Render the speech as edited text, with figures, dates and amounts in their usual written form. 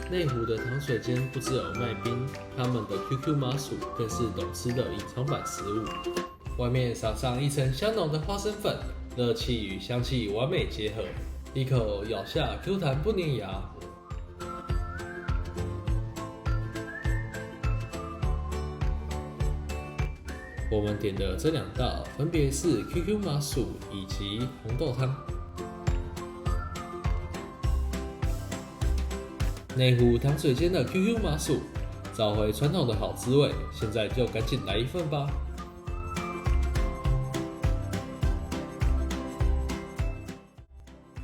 内湖的糖水间不只有卖冰，他们的 QQ 麻薯更是懂吃的隐藏版食物。外面撒上一层香浓的花生粉，热气与香气完美结合，一口咬下 Q 弹不粘牙。我们点的这2道分别是 QQ 麻薯以及红豆汤。内湖糖水间的 QQ 麻薯，找回传统的好滋味，现在就赶紧来一份吧！